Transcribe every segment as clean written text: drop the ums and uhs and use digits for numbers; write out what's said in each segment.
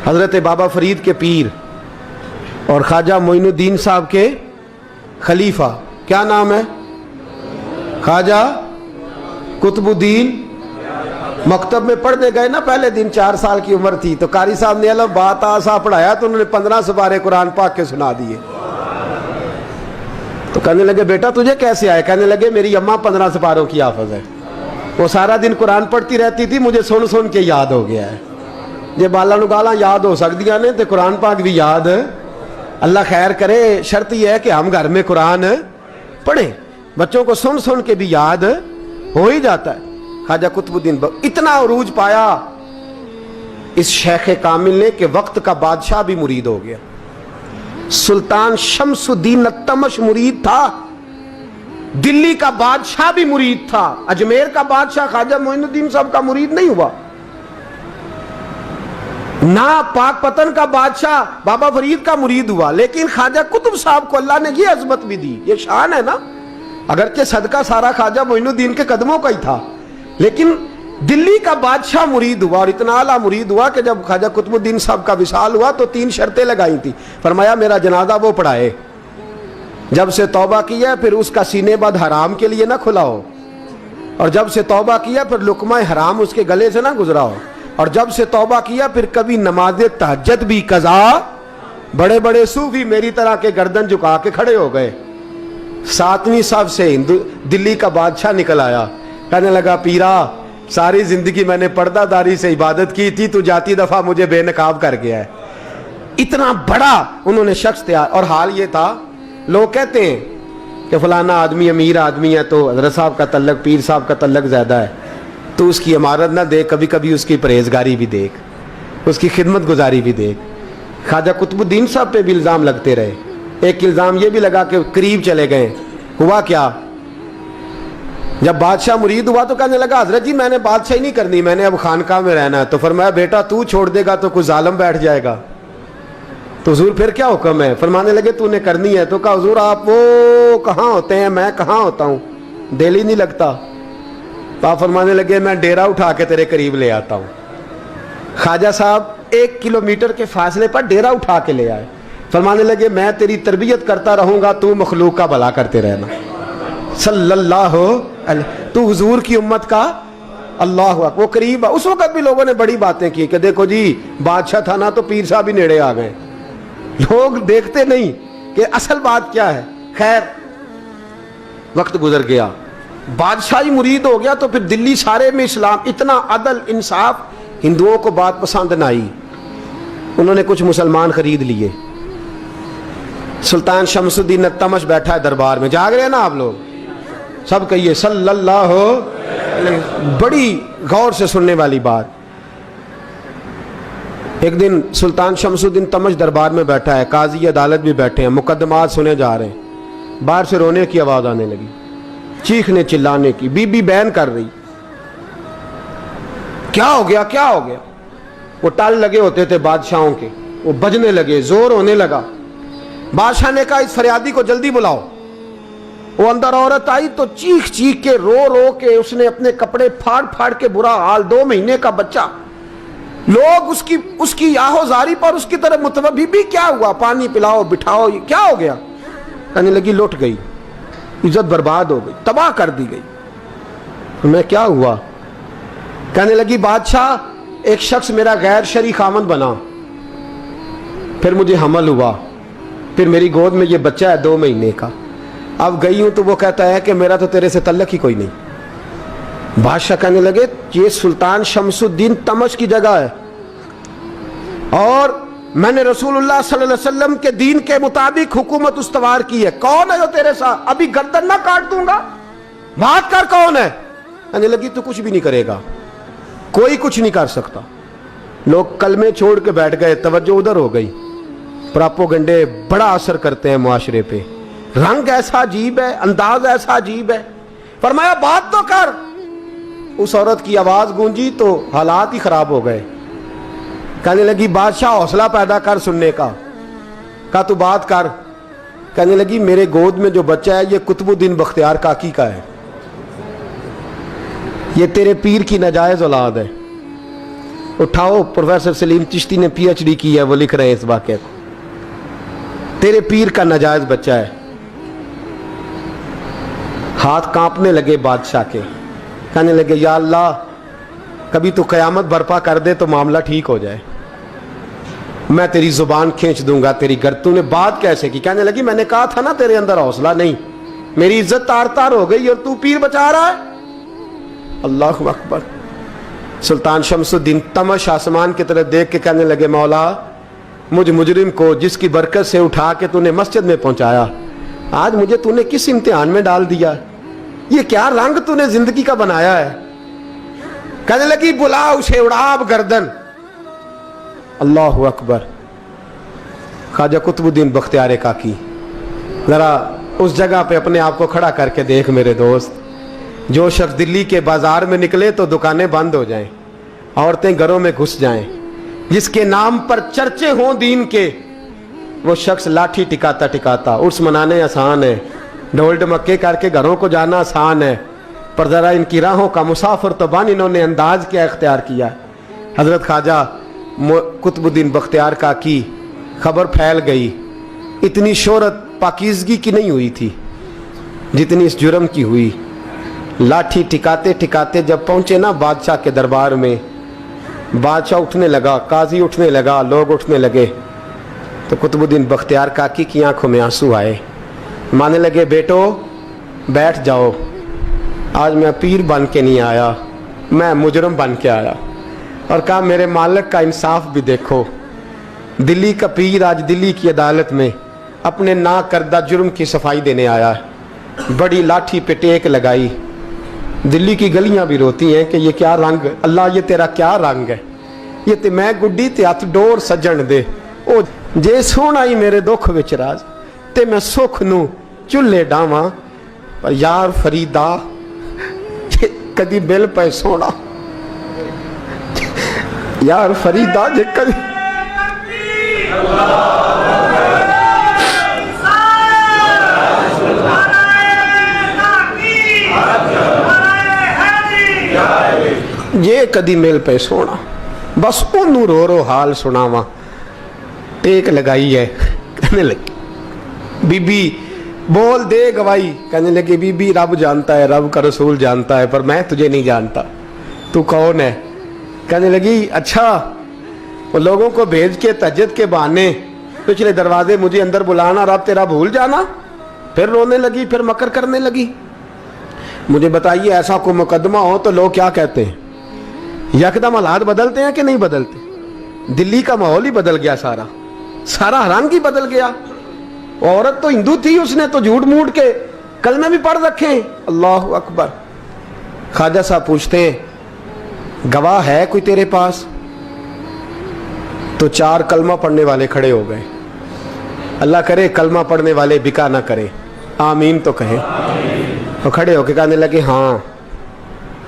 حضرت بابا فرید کے پیر اور خواجہ معین الدین صاحب کے خلیفہ، کیا نام ہے؟ خواجہ قطب الدین۔ مکتب میں پڑھنے گئے نا، پہلے دن 4 سال کی عمر تھی، تو قاری صاحب نے الف بات آسا پڑھایا تو انہوں نے 15 سپارے قرآن پاک کے سنا دیے۔ تو کہنے لگے بیٹا تجھے کیسے آئے؟ کہنے لگے میری اماں 15 سپاروں کی حافظ ہے، وہ سارا دن قرآن پڑھتی رہتی تھی، مجھے سن سن کے یاد ہو گیا ہے۔ یہ بالا نگالا یاد ہو سکتی ہیں تو قرآن پاک بھی یاد، اللہ خیر کرے۔ شرط یہ ہے کہ ہم گھر میں قرآن پڑھیں، بچوں کو سن سن کے بھی یاد ہو ہی جاتا ہے۔ خواجہ قطب الدین اتنا عروج پایا اس شیخ کامل نے کہ وقت کا بادشاہ بھی مرید ہو گیا۔ سلطان شمس الدین التمش مرید تھا، دلی کا بادشاہ بھی مرید تھا، اجمیر کا بادشاہ خواجہ معین الدین صاحب کا مرید نہیں ہوا، نہ پاک پتن کا بادشاہ بابا فرید کا مرید ہوا، لیکن خواجہ قطب صاحب کو اللہ نے یہ عظمت بھی دی، یہ شان ہے نا۔ اگرچہ صدقہ سارا خواجہ معین الدین کے قدموں کا ہی تھا، لیکن دلی کا بادشاہ مرید ہوا، اور اتنا اعلیٰ مرید ہوا کہ جب خواجہ قطب الدین صاحب کا وصال ہوا تو 3 شرطیں لگائی تھی۔ فرمایا میرا جنازہ وہ پڑھائے، جب سے توبہ کیا پھر اس کا سینے بد حرام کے لیے نہ کھلا ہو، اور جب سے توبہ کیا پھر لقمہ حرام اس کے گلے سے نہ گزرا ہو، اور جب سے توبہ کیا پھر کبھی نماز تہجد بھی قضا۔ بڑے بڑے صوفی میری طرح کے گردن جھکا کے کھڑے ہو گئے۔ 7ویں صف سے دلی کا بادشاہ نکل آیا، کہنے لگا پیرا ساری زندگی میں نے پردہ داری سے عبادت کی تھی، تو جاتی دفعہ مجھے بے نقاب کر گیا ہے۔ اتنا بڑا انہوں نے شخص تیار، اور حال یہ تھا لوگ کہتے ہیں کہ فلانا آدمی امیر آدمی ہے تو حضرت صاحب کا تعلق، پیر صاحب کا تعلق زیادہ ہے، تو اس کی عمارت نہ دیکھ، کبھی کبھی اس کی پرہیزگاری بھی دیکھ، اس کی خدمت گزاری بھی دیکھ۔ خواجہ قطب الدین صاحب پہ بھی الزام لگتے رہے۔ ایک الزام یہ بھی لگا کہ قریب چلے گئے۔ ہوا کیا، جب بادشاہ مرید ہوا تو کہنے لگا حضرت جی میں نے بادشاہی نہیں کرنی، میں نے اب خانقاہ میں رہنا ہے۔ تو فرمایا بیٹا تو چھوڑ دے گا تو کوئی ظالم بیٹھ جائے گا، تو حضور پھر کیا حکم ہے؟ فرمانے لگے تو نے کرنی ہے۔ تو کہا حضور آپ وہ کہاں ہوتے ہیں، میں کہاں ہوتا ہوں، دل ہی نہیں لگتا۔ تو آپ فرمانے لگے میں ڈیرا اٹھا کے تیرے قریب لے آتا ہوں۔ خواجہ صاحب 1 کلومیٹر کے فاصلے پر ڈیرا اٹھا کے لے آئے، فرمانے لگے میں تیری تربیت کرتا رہوں گا، تو مخلوق کا بھلا کرتے رہنا۔ صلی اللہ علیہ، تو حضور کی امت کا اللہ اکبر، وہ قریب۔ اس وقت بھی لوگوں نے بڑی باتیں کی کہ دیکھو جی بادشاہ تھا نا تو پیر صاحب بھی نیڑے آ گئے۔ لوگ دیکھتے نہیں کہ اصل بات کیا ہے۔ خیر وقت گزر گیا، بادشاہی مرید ہو گیا، تو پھر دلی سارے میں اسلام، اتنا عدل انصاف، ہندوؤں کو بات پسند نہ آئی، انہوں نے کچھ مسلمان خرید لیے۔ سلطان شمس الدین التمش بیٹھا ہے دربار میں، جاگ رہے ہیں نا آپ لوگ سب، کہیے صلی اللہ علیہ۔ بڑی غور سے سننے والی بات۔ ایک دن سلطان شمس الدین تمش دربار میں بیٹھا ہے، قاضی عدالت بھی بیٹھے ہیں، مقدمات سنے جا رہے ہیں، باہر سے رونے کی آواز آنے لگی، چیخنے چلانے کی، بی بی بیان کر رہی۔ کیا ہو گیا کیا ہو گیا؟ وہ ٹال لگے ہوتے تھے بادشاہوں کے، وہ بجنے لگے، زور ہونے لگا۔ بادشاہ نے کہا اس فریادی کو جلدی بلاؤ۔ وہ اندر عورت آئی تو چیخ چیخ کے رو رو کے اس نے اپنے کپڑے پھاڑ پھاڑ کے، برا حال، 2 مہینے کا بچہ، لوگ اس کی آہو زاری پر اس کی طرف متوجہ بھی، کیا ہوا، پانی پلاؤ بٹھاؤ، کیا ہو گیا؟ کہنے لگی لٹ گئی، عزت برباد ہو گئی، تباہ کر دی گئی۔ میں کیا ہوا؟ کہنے لگی بادشاہ ایک شخص میرا غیر شرعی خامند بنا، پھر مجھے حمل ہوا، پھر میری گود میں یہ بچہ ہے 2 مہینے کا، اب گئی ہوں تو وہ کہتا ہے کہ میرا تو تیرے سے تعلق ہی کوئی نہیں۔ بادشاہ کہنے لگے یہ سلطان شمس الدین تمش کی جگہ ہے، اور میں نے رسول اللہ صلی اللہ علیہ وسلم کے دین کے مطابق حکومت استوار کی ہے، کون ہے جو تیرے ساتھ؟ ابھی گردن نہ کاٹ دوں گا، بات کر کون ہے؟ کہنے لگی تو کچھ بھی نہیں کرے گا، کوئی کچھ نہیں کر سکتا۔ لوگ کلمے چھوڑ کے بیٹھ گئے، توجہ ادھر ہو گئی۔ پراپوگنڈے بڑا اثر کرتے ہیں معاشرے پہ، رنگ ایسا عجیب ہے، انداز ایسا عجیب ہے۔ فرمایا بات تو کر۔ اس عورت کی آواز گونجی تو حالات ہی خراب ہو گئے۔ کہنے لگی بادشاہ حوصلہ پیدا کر سننے کا۔ کہا تو بات کر۔ کہنے لگی میرے گود میں جو بچہ ہے یہ قطب الدین بختیار کاکی کا ہے، یہ تیرے پیر کی ناجائز اولاد ہے، उठाओ, प्रोफेसर सलीम चिश्ती ने PhD की है, वो लिख रहे हैं इस वाक़े को। तेरे पीर का नाजायज बच्चा है। हाथ कांपने लगे बादशाह के, कहने लगे या अल्लाह कभी तो क़यामत बर्पा कर दे तो मामला ठीक हो जाए, मैं तेरी जुबान खींच दूंगा तेरी तूने बात कैसे की? कहने लगी मैंने कहा था ना तेरे अंदर हौसला नहीं, मेरी इज्जत तार तार हो गई और तू पीर बचा रहा है। अल्लाहु अकबर। सुल्तान शमसुद्दीन तमश आसमान की तरफ देख के कहने लगे मौला मुझ मुजरिम को जिसकी बरकत से उठा के तूने मस्जिद में पहुंचाया, आज मुझे तूने किस इम्तिहान में डाल दिया? ये क्या रंग तूने जिंदगी का बनाया है? कहने लगी बुला उसे, उड़ाब गर्दन। अल्लाहु अकबर। ख्वाजा कुतुबुद्दीन बख्तियार काकी, जरा उस जगह पे अपने आप को खड़ा करके देख मेरे दोस्त। जो शख्स दिल्ली के बाजार में निकले तो दुकानें बंद हो जाएं, औरतें घरों में घुस जाएं, जिसके नाम पर चर्चे हों दीन के, वो शख्स लाठी टिकाता टिकाता उर्स मनाने आसान है, ढोल ढमक्के करके घरों को जाना आसान है, पर ज़रा इनकी राहों का मुसाफिर तो बन इन्होंने अंदाज क्या इख्तियार किया। हज़रत ख्वाजा कुतुबुद्दीन बख्तियार काकी, खबर फैल गई। इतनी शोहरत पाकीज़गी की नहीं हुई थी जितनी इस जुर्म की हुई। लाठी टिकाते टिकाते जब पहुंचे ना बादशाह के दरबार में, बादशाह उठने लगा, काजी उठने लगा, लोग उठने लगे, तो कुतुबुद्दीन बख्तियार काकी की आंखों में आंसू आए। मानने लगे बेटो बैठ जाओ, आज मैं पीर बन के नहीं आया, मैं मुजरम बन के आया। और कहा मेरे मालिक का इंसाफ भी देखो, दिल्ली का पीर आज दिल्ली की अदालत में अपने ना करदा जुर्म की सफाई देने आया है। बड़ी लाठी पे टेक लगाई, दिल्ली की गलियां भी रोती हैं कि ये क्या रंग, अल्लाह ये तेरा क्या रंग है, ये ते मैं गुड्डी ते हथ डोर सजन दे, ओ जे सोना ही मेरे दुख विच राज ते मैं सुख नू चुल्हे डावां, पर यार फरीदा कदी बिल पे सोना, यार फरीदा जे कदी ये कदी मिल पे सोना, बस ओनू रो रो हाल सुनावा। टेक लगाई है, कहने लगी बीबी बोल दे गवाही। कहने लगी बीबी रब जानता है, रब का रसूल जानता है, पर मैं तुझे नहीं जानता, तू कौन है? कहने लगी अच्छा वो लोगों को भेज के तहज्जुद के बहाने पिछले दरवाजे मुझे अंदर बुलाना, रब तेरा भूल जाना। फिर रोने लगी, फिर मकर करने लगी। मुझे बताइए ऐसा कोई मुकदमा हो तो लोग क्या कहते हैं? यकदम हालात बदलते हैं कि नहीं बदलते? दिल्ली का माहौल ही बदल गया, सारा सारा रंग ही बदल गया। औरत तो हिंदू थी, उसने तो झूठ मूठ के कलमे भी पढ़ रखे। अल्लाह अकबर। ख्वाजा साहब पूछते हैं गवाह है कोई तेरे पास? तो 4 कलमा पढ़ने वाले खड़े हो गए। अल्लाह करे कलमा पढ़ने वाले बिका ना करे, आमीन तो कहें। तो खड़े होके कहने लगे हाँ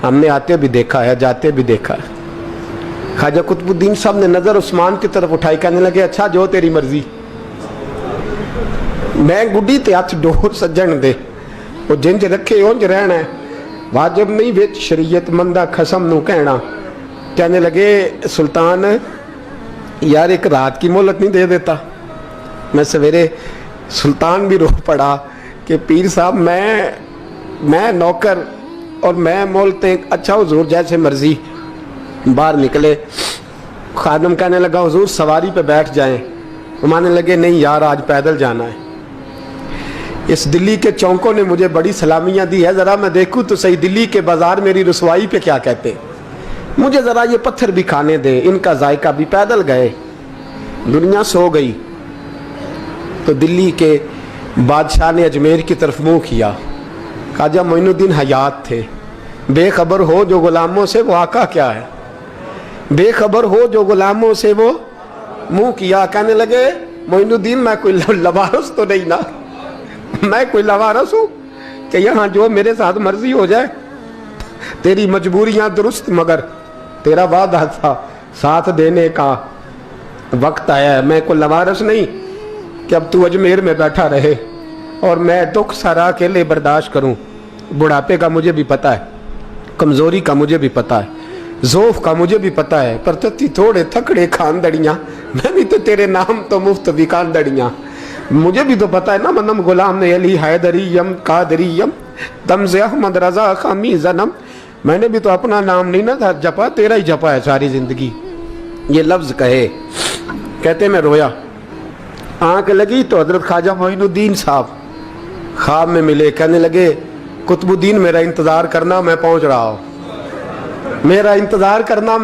हमने आते भी देखा है, जाते भी देखा है। ख्वाजा कुतुबुद्दीन साहब ने नजर उस्मान की तरफ उठाई, कहने लगे अच्छा जो तेरी मर्जी, मैं गुड्डी ते हथ डोर सज्जन दे, वो जिंज रखे उंज रहना है, वाजिब नहीं विच शरीयत मंदा खसम नू कहना। कहने लगे सुल्तान यार एक रात की मोहलत नहीं दे देता? मैं सवेरे सुल्तान भी रो पड़ा कि पीर साहब मैं नौकर और मैं मोलते। अच्छा हुजूर जैसे मर्जी। बाहर निकले, खादम कहने लगा हुजूर सवारी पे बैठ जाएं। वो मानने लगे नहीं यार आज पैदल जाना है। इस दिल्ली के चौकों ने मुझे बड़ी सलामियां दी है, ज़रा मैं देखूं तो सही दिल्ली के बाजार मेरी रसवाई पे क्या कहते हैं। मुझे ज़रा ये पत्थर भी खाने दे, इनका जायका भी। पैदल गए, दुनिया सो गई तो दिल्ली के बादशाह ने अजमेर की तरफ मुंह किया। ख्वाजा मोइनुद्दीन हयात थे। बेखबर हो जो गुलामों से वो आका क्या है, बेखबर हो जो गुलामों से वो मुंह किया। कहने लगे मोइनुद्दीन मैं कोई लवारस तो नहीं ना, मैं कोई लवारस हूँ कि यहाँ जो मेरे साथ मर्जी हो जाए? तेरी मजबूरियाँ दुरुस्त, मगर तेरा वादा था साथ देने का, वक्त आया है। मैं कोई लवारस नहीं कि अब तू अजमेर में बैठा रहे और मैं दुख सारा अकेले बर्दाश्त करूं। बुढ़ापे का मुझे भी पता है, कमज़ोरी का मुझे भी पता है, ज़ोफ़ का मुझे भी पता है, पर तत्ती थोड़े थकड़े खानदड़ियाँ, मैं भी तो तेरे नाम तो मुफ्त भी खानदड़ियाँ। मुझे भी तो पता है ना, मनम गुलाम ने अली हैदरियम कादरियम तमज़े अहमद रज़ा खामी ज़नम। मैंने भी तो अपना नाम नहीं ना था जपा, तेरा ही जपा है सारी ज़िंदगी। ये लफ्ज़ कहे, कहते मैं रोया, आँख लगी तो हज़रत ख्वाजा मोइनुद्दीन साहब ख्वाब में मिले। कहने लगे कुतुबुद्दीन मेरा इंतज़ार करना, मैं पहुँच रहा हूँ। मेरा इंतज़ार करना,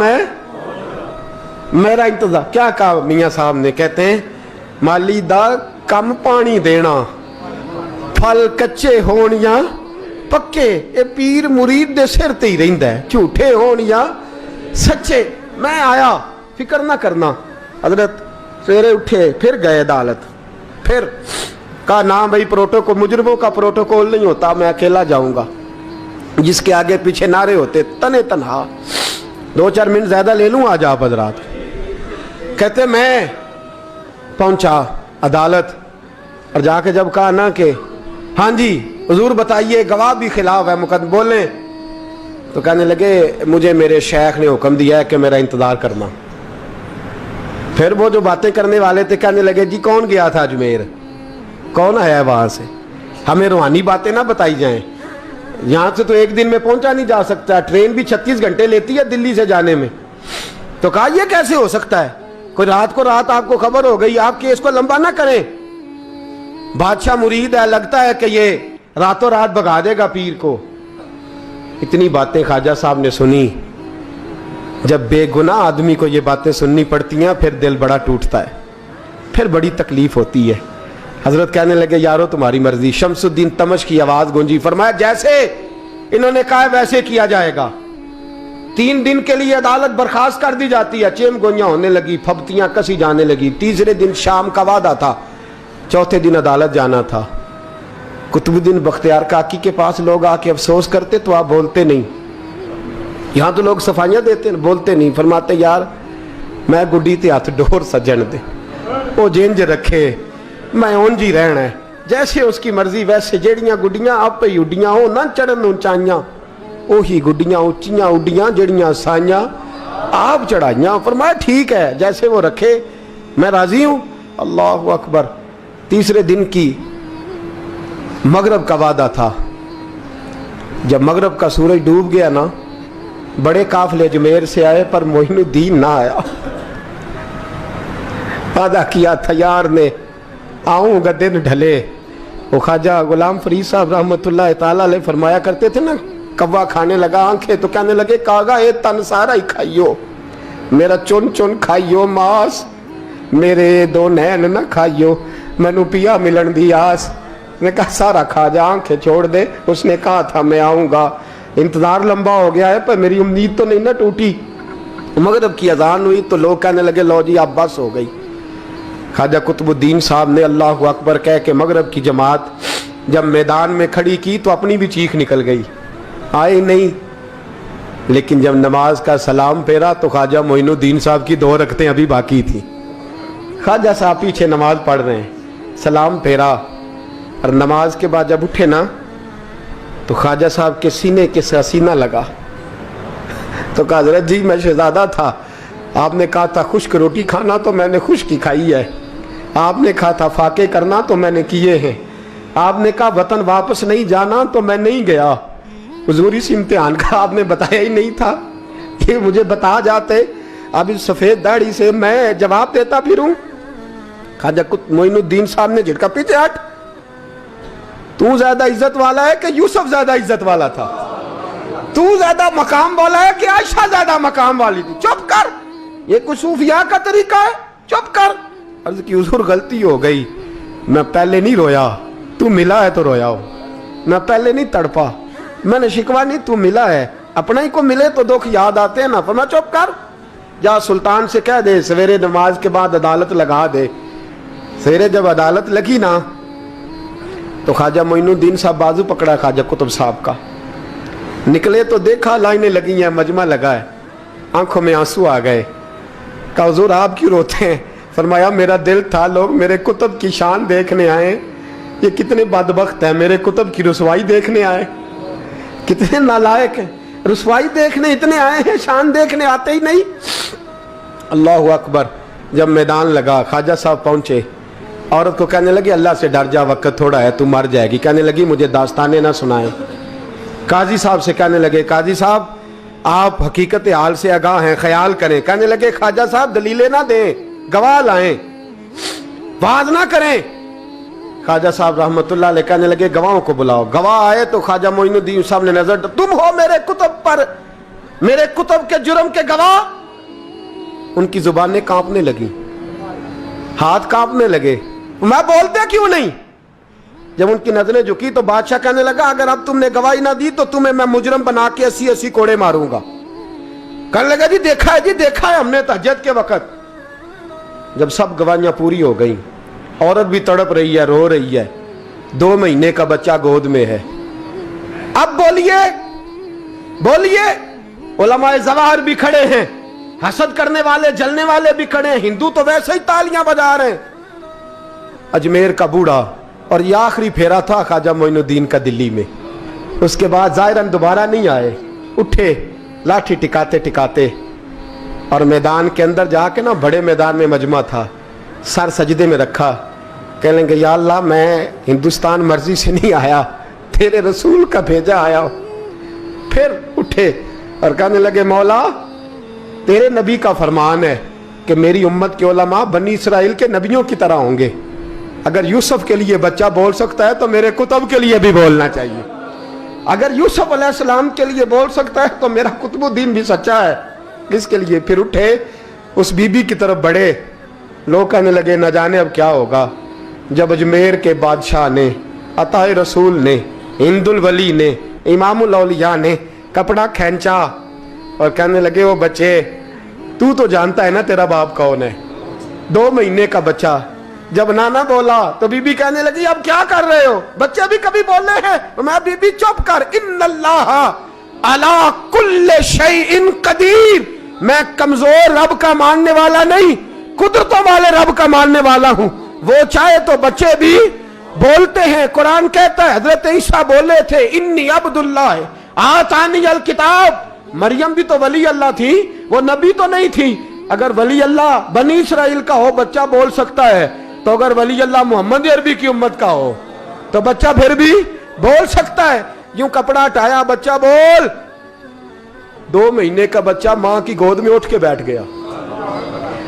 मेरा इंतज़ार। क्या कहा मियाँ साहब ने? कहते हैं माली दा कम पानी देना, फल कच्चे होण या पक्के, ये पीर मुरीद दे सिर ते ही रहिंदा है, झूठे होण या सच्चे। मैं आया, फिक्र ना करना। हजरत सवेरे उठे, फिर गए अदालत, फिर कहा ना भाई प्रोटोकॉल, मुजरिमों का प्रोटोकॉल नहीं होता, मैं अकेला जाऊंगा। जिसके आगे पीछे नारे होते तने तनहा। 2-4 मिनट ज्यादा ले लूं आज आप हजरात। कहते मैं पहुंचा अदालत और जाके जब कहा ना कि हाँ जी हुजूर बताइए, गवाह भी खिलाफ है, मुकदमा बोले, तो कहने लगे मुझे मेरे शेख ने हुक्म दिया है कि मेरा इंतजार करना। फिर वो जो बातें करने वाले थे कहने लगे जी कौन गया था अजमेर, कौन आया है वहां से, हमें रूहानी बातें ना बताई जाएं। यहाँ से तो एक दिन में पहुंचा नहीं जा सकता, ट्रेन भी 36 घंटे लेती है दिल्ली से जाने में। तो कहा यह कैसे हो सकता है, कोई रात को रात आपको खबर हो गई, आप केस को लंबा ना करें, बादशाह मुरीद है, लगता है कि ये रातों रात भगा देगा पीर को। इतनी बातें ख्वाजा साहब ने सुनी। जब बेगुनाह आदमी को ये बातें सुननी पड़ती हैं फिर दिल बड़ा टूटता है, फिर बड़ी तकलीफ होती है। हजरत कहने लगे यारो तुम्हारी मर्जी। शमसुद्दीन तमश की आवाज गूंजी, फरमाया जैसे इन्होंने कहा वैसे किया जाएगा। 3 दिन के लिए अदालत बर्खास्त कर दी जाती है। चेम गोइयां होने लगी, फबतियां कसी जाने लगी। तीसरे दिन शाम का वादा था, चौथे दिन अदालत जाना था। कुतुबुद्दीन बख्तियार काकी के पास लोग आके अफसोस करते तो आप बोलते नहीं, यहाँ तो लोग सफाइयाँ देते बोलते नहीं। फरमाते यार मैं गुड्डी ते हथ डोर सजन दे, वो जिंज रखे मैं उंज ही रहना है, जैसे उसकी मर्जी वैसे। जेड़ियां गुड्डियां आप ही उड्डियां हो ना चढ़न उचाइयां, ओही गुड्डियां उच्चियां उड्डियां जेड़ियां साइयां आप चढ़ाइयां। फरमाया ठीक है जैसे वो रखे मैं राजी हूं। अल्लाह अकबर। तीसरे दिन की मगरब का वादा था। जब मगरब का सूरज डूब गया ना, बड़े काफले अजमेर से आए पर मोइनुद्दीन ना आया। वादा किया था यार ने आऊंगा दिन ढले। वो ख्वाजा गुलाम फरीद साहब रहमतुल्लाह ताला अलैह फरमाया करते थे ना, कव्वा खाने लगा आंखें तो कहने लगे कागा ये तन सारा ही खाइयो, मेरा चुन चुन खाइयो मास, मेरे 2 नैन ना खाइयो, मैनू पिया मिलन दी आस। ने कहा सारा खा जा, आंखें छोड़ दे। उसने कहा था मैं आऊंगा, इंतजार लंबा हो गया है पर मेरी उम्मीद तो नहीं ना टूटी। मगरिब की अजान हुई तो लोग कहने लगे लो जी अब बस हो गई। ख्वाजा कुतुबुद्दीन साहब ने अल्लाह अकबर कह के मगरिब की जमात जब मैदान में खड़ी की तो अपनी भी चीख निकल गई, आए नहीं। लेकिन जब नमाज का सलाम फेरा तो ख्वाजा मोइनुद्दीन साहब की 2 रकतें अभी बाकी थी। ख्वाजा साहब पीछे नमाज पढ़ रहे हैं, सलाम फेरा और नमाज के बाद जब उठे ना तो ख्वाजा साहब के सीने के सीना लगा। तो कहा हजरत जी मैं शहजादा था, आपने कहा था खुश्क रोटी खाना तो मैंने खुश्क ही खाई है, आपने कहा था फाके करना तो मैंने किए हैं, आपने कहा वतन वापस नहीं जाना तो मैं नहीं गया। हुजूर इस इम्तिहान का आपने बताया ही नहीं था, ये मुझे बता जाते अब इस सफेद दाढ़ी से मैं जवाब देता फिरूं। ख्वाजा मोइनुद्दीन साहब ने झटका, पीछे हट, तू ज्यादा इज्जत वाला है कि यूसुफ ज्यादा इज्जत वाला था, तू ज्यादा मकाम वाला है कि आयशा ज्यादा मकाम वाली थी, चुप कर, ये कुछ सूफिया का तरीका है, चुप कर। अर्ज की हुजूर गलती हो गई, मैं पहले नहीं रोया, तू मिला है तो रोया हो, मैं पहले नहीं तड़पा, मैंने शिकवा नहीं, तू मिला है, अपना ही को मिले तो दुख याद आते हैं ना। फरमा चुप कर, जा सुल्तान से कह दे सवेरे नमाज के बाद अदालत लगा दे। सवेरे जब अदालत लगी ना तो ख्वाजा मोइनुद्दीन साहब बाजू पकड़ा ख्वाजा कुतुब साहब का, निकले तो देखा लाइनें लगी हैं, मजमा लगा है, आंखों में आंसू आ गए। कहा हुजूर आप क्यों रोते हैं? फरमाया मेरा दिल था लोग मेरे कुतुब की शान देखने आए, ये कितने बदबख्त हैं, मेरे कुतुब की रुसवाई देखने आए, कितने नालायक हैं। रसवाई देखने इतने आए हैं, शान देखने आते ही नहीं। अल्लाह अकबर। जब मैदान लगा, ख्वाजा साहब पहुंचे, औरत को कहने लगी अल्लाह से डर जा, वक्त थोड़ा है, तू मर जाएगी। कहने लगी मुझे दास्तानें ना सुनाएं। काजी साहब से कहने लगे काजी साहब आप हकीकत हाल से आगाह हैं, ख्याल करें। कहने लगे ख्वाजा साहब दलीलें ना दें, गवाह लाएं, वाज ना करें। ख्वाजा साहब रहमतुल्लाह अलैह कहने लगे गवाहों को बुलाओ। गवाह आए तो ख्वाजा मोइनुद्दीन साहब ने नजर, तुम हो मेरे कुतुब पर, मेरे कुतुब के जुर्म के गवाह। उनकी जुबानें कांपने लगी, हाथ कांपने लगे, मैं बोलते क्यों नहीं। जब उनकी नजरें झुकी तो बादशाह कहने लगा अगर अब तुमने गवाही ना दी तो तुम्हें मैं मुजरम बना के 80-80 कोड़े मारूंगा। कहने लगा जी देखा है, जी देखा है हमने तहज्जुद के वक्त। जब सब गवाहियां पूरी हो गई, औरत भी तड़प रही है, रो रही है, 2 महीने का बच्चा गोद में है। अब बोलिए बोलिए, उलमाए ज़वाहिर भी खड़े हैं, हसद करने वाले जलने वाले भी खड़े हैं, हिंदू तो वैसे ही तालियां बजा रहे हैं। अजमेर का बूढ़ा, और ये आखिरी फेरा था ख्वाजा मोइनुद्दीन का दिल्ली में। उसके बाद ज़ाहिरन दोबारा नहीं आए, उठे लाठी टिकाते टिकाते और मैदान के अंदर जाके ना, बड़े मैदान में मजमा था, सर सजदे में रखा। कह लेंगे या अल्लाह मैं हिंदुस्तान मर्जी से नहीं आया, तेरे रसूल का भेजा आया। फिर उठे और कहने लगे मौला तेरे नबी का फरमान है कि मेरी उम्मत के उलमा बनी इसराइल के नबियों की तरह होंगे। अगर यूसुफ के लिए बच्चा बोल सकता है तो मेरे कुतुब के लिए भी बोलना चाहिए। अगर यूसुफ अलैहिस्सलाम के लिए बोल सकता है तो मेरा कुतुबुद्दीन भी सच्चा है। इसके लिए फिर उठे, उस बीबी की तरफ बढ़े। लोग कहने लगे न जाने अब क्या होगा। जब अजमेर के बादशाह ने, अताए रसूल ने, हिंदुल वली ने, इमामुल औलिया ने कपड़ा खींचा और कहने लगे वो बच्चे तू तो जानता है ना तेरा बाप कौन है। 2 महीने का बच्चा। जब नाना बोला तो बीबी कहने लगी अब क्या कर रहे हो, बच्चे भी कभी बोले हैं। तो मैं बीबी चुप कर, इन्नल्लाह अला कुल्ले शैइन कदीर, मैं कमजोर रब का मानने वाला नहीं, कुदरतों वाले रब का मानने वाला हूं। वो चाहे तो बच्चे भी बोलते हैं। कुरान कहता है हजरत ईसा बोले थे इन्नी अब्दुल्लाह आतानी अल किताब। मरियम भी तो वली अल्लाह थी, वो नबी तो नहीं थी। अगर वली अल्लाह बनी इसराइल का हो बच्चा बोल सकता है, तो अगर वली अल्लाह मोहम्मद अरबी की उम्मत का हो तो बच्चा फिर भी बोल सकता है। यूं कपड़ा हटाया, बच्चा बोल। 2 महीने का बच्चा मां की गोद में उठ के बैठ गया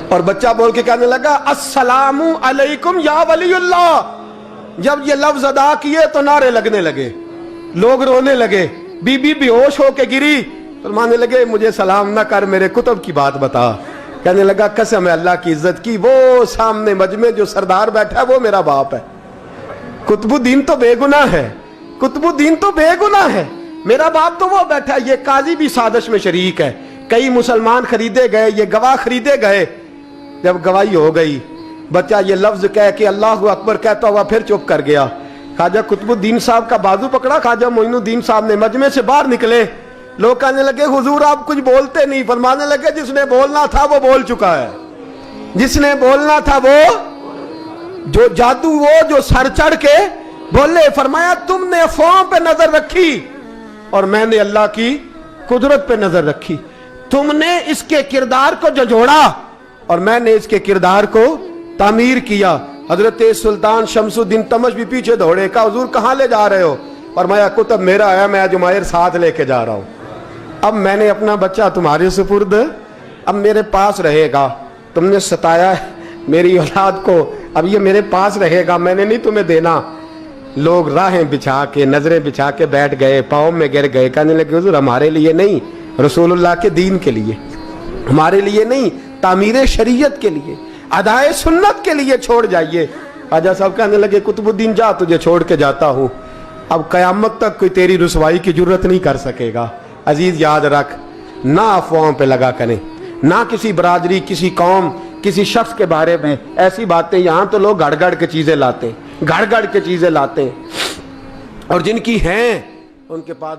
और बच्चा बोल के कहने लगा अस्सलामु अलैकुम या वलीउल्लाह। जब ये लफ्ज अदा किए तो नारे लगने लगे, लोग रोने लगे। बीबी बेहोश होके गिरी। फरमाने लगे मुझे सलाम ना कर, मेरे कुतुब की बात बता। कहने लगा कसम है अल्लाह की इज्जत की, वो सामने मजमे जो सरदार बैठा है वो मेरा बाप है। कुतुबुद्दीन तो बेगुनाह है, कुतुबुद्दीन तो बेगुनाह है, मेरा बाप तो वो बैठा है। ये काजी भी साजिश में शरीक है। कई मुसलमान खरीदे गए, ये गवाह खरीदे गए। जब गवाही हो गई, बच्चा ये लफ्ज कह के अल्लाहु अकबर कहता हुआ फिर चुप कर गया। ख्वाजा कुतुबुद्दीन साहब का बाजू पकड़ा, ख्वाजा मोइनुद्दीन साहब ने मजमे से बाहर निकले। लोग कहने लगे हुजूर आप कुछ बोलते नहीं। फरमाने लगे जिसने बोलना था वो बोल चुका है, जिसने बोलना था वो जो जादू, वो जो सर चढ़ के बोले। फरमाया तुमने अफवाहों पे नजर रखी और मैंने अल्लाह की कुदरत पे नजर रखी। तुमने इसके किरदार को जोड़ा और मैंने इसके किरदार को तामीर किया। हजरत सुल्तान शमसुद्दीन तमश भी पीछे दौड़े, कहा हुजूर कहां ले जा रहे हो। फरमाया कुतुब मेरा है, मैं जुमैर साथ लेके जा रहा हूं। अब मैंने अपना बच्चा तुम्हारे सुपुर्द, अब मेरे पास रहेगा। तुमने सताया मेरी औलाद को, अब ये मेरे पास रहेगा, मैंने नहीं तुम्हें देना। लोग राहें बिछा के, नजरें बिछा के बैठ गए, पाँव में गिर गए। कहने लगे हुजूर हमारे लिए नहीं, रसूलुल्लाह के दीन के लिए, हमारे लिए नहीं, तामीर शरीयत के लिए, अदाए सुन्नत के लिए छोड़ जाइए। ख्वाजा साहब कहने लगे कुतुबुद्दीन जा, तुझे छोड़ के जाता हूं, अब कयामत तक कोई तेरी रुसवाई की जरूरत नहीं कर सकेगा। अजीज याद रख, ना अफवाहों पे लगा करें, ना किसी बरादरी, किसी कौम, किसी शख्स के बारे में ऐसी बातें। यहां तो लोग गड़ गड़ के चीजें लाते हैं, गड़ गड़ के चीजें लाते हैं, और जिनकी हैं उनके पास